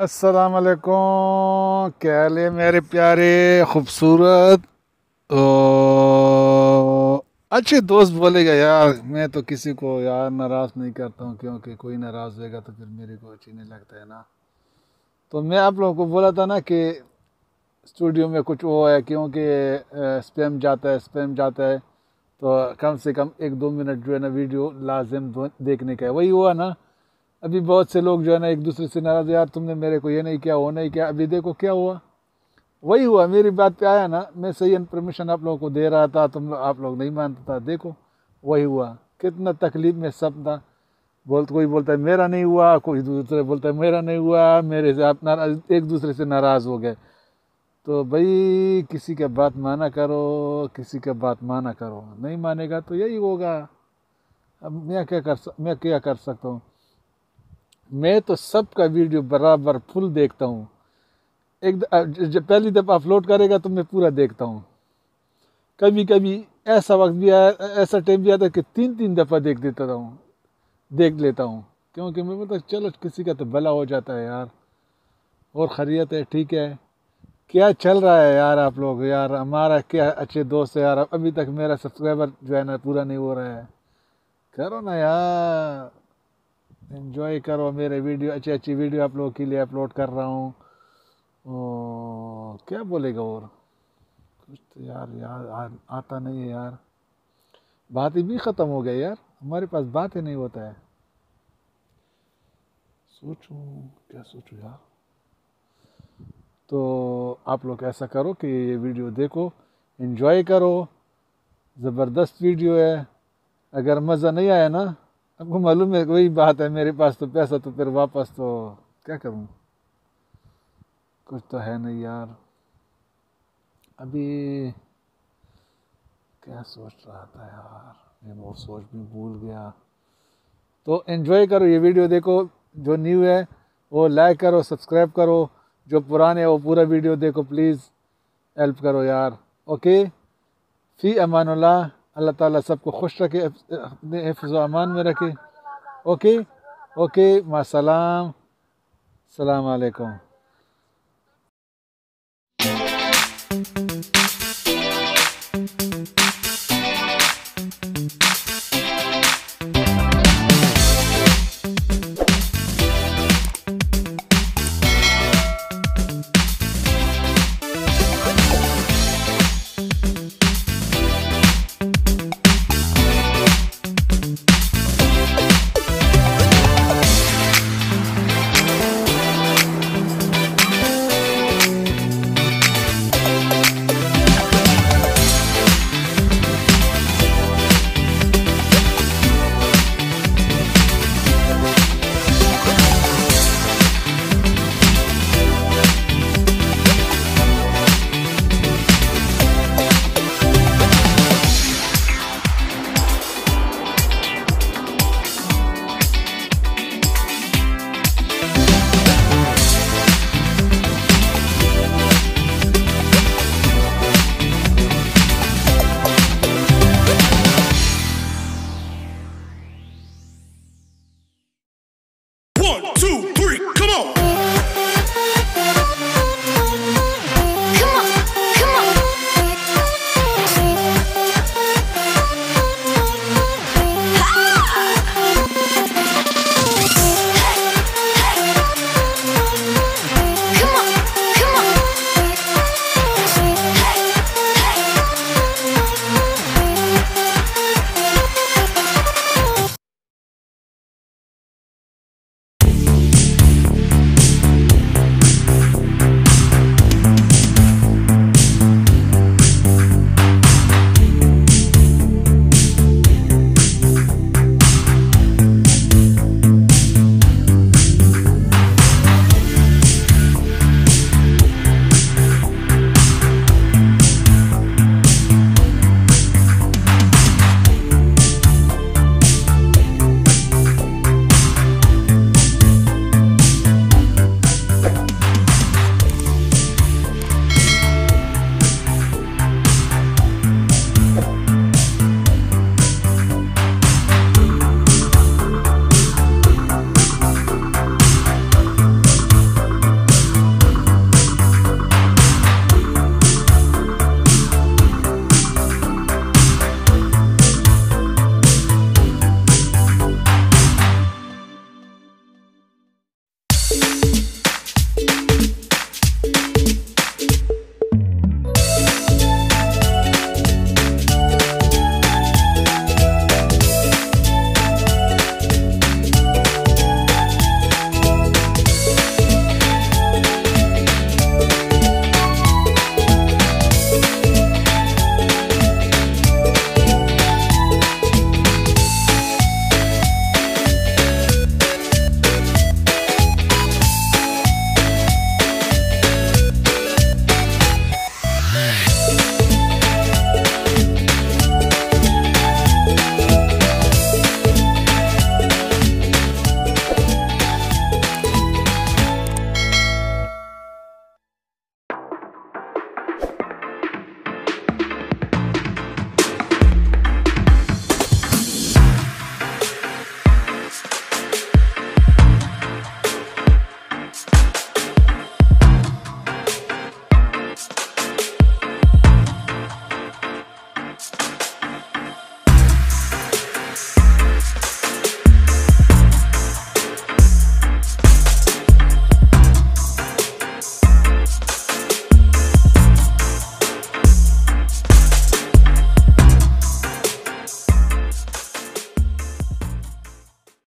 अस्सलाम वालेकुम, क्या हाल है मेरे प्यारे खूबसूरत। अच्छे दोस्त बोलेगा यार, मैं तो किसी को यार नाराज़ नहीं करता हूँ, क्योंकि कोई नाराज़ होएगा तो फिर मेरे को अच्छी नहीं लगता है ना। तो मैं आप लोगों को बोला था ना कि स्टूडियो में कुछ वो है, क्योंकि स्पैम जाता है, तो कम से कम 1-2 मिनट जो है ना वीडियो लाजिम देखने का है। वही हुआ ना, अभी बहुत से लोग जो है ना एक दूसरे से नाराज़, यार तुमने मेरे को ये नहीं किया वो नहीं किया। अभी देखो क्या हुआ, वही हुआ, मेरी बात पे आया ना। मैं सही इन्फॉर्मेशन आप लोगों को दे रहा था, आप लोग नहीं मानता था। देखो वही हुआ, कितना तकलीफ में सब था। कोई बोलता है मेरा नहीं हुआ, कोई दूसरे बोलता है मेरा नहीं हुआ, मेरे से आप नाराज, एक दूसरे से नाराज़ हो गए। तो भाई किसी का बात माना करो, किसी का बात माना करो, नहीं मानेगा तो यही होगा। अब मैं क्या कर सकता हूँ। मैं तो सबका वीडियो बराबर फुल देखता हूँ। जब पहली दफ़ा अपलोड करेगा तो मैं पूरा देखता हूँ। कभी कभी ऐसा वक्त भी आया, ऐसा टाइम भी आता है कि 3-3 दफ़ा देख लेता हूँ, क्योंकि मैं मतलब चलो किसी का तो भला हो जाता है यार। और खैरियत है, ठीक है। क्या चल रहा है यार आप लोग, यार हमारा क्या अच्छे दोस्त है यार। अभी तक मेरा सब्सक्राइबर जो है ना पूरा नहीं हो रहा है। करो ना यार, एंजॉय करो मेरे वीडियो, अच्छी अच्छी वीडियो आप लोगों के लिए अपलोड कर रहा हूँ। क्या बोलेगा और कुछ तो यार आता नहीं है यार। बातें भी ख़त्म हो गई यार, हमारे पास बात ही नहीं होता है। सोचूं क्या सोचूं यार। तो आप लोग ऐसा करो कि ये वीडियो देखो, एंजॉय करो, ज़बरदस्त वीडियो है। अगर मज़ा नहीं आया ना, आपको मालूम है वही बात है, मेरे पास तो पैसा तो फिर वापस तो क्या करूं, कुछ तो है नहीं यार। अभी क्या सोच रहा था यार, मैं वो सोच भी भूल गया। तो एंजॉय करो, ये वीडियो देखो। जो न्यू है वो लाइक करो, सब्सक्राइब करो। जो पुराने है वो पूरा वीडियो देखो प्लीज़, हेल्प करो यार। ओके, फ़ी अमानुल्लाह। अल्लाह ताला सबको खुश रखे, अपने हिफ्ज़ व अमान में रखे। ओके ओके, मासलाम, सलाम अलैकुम।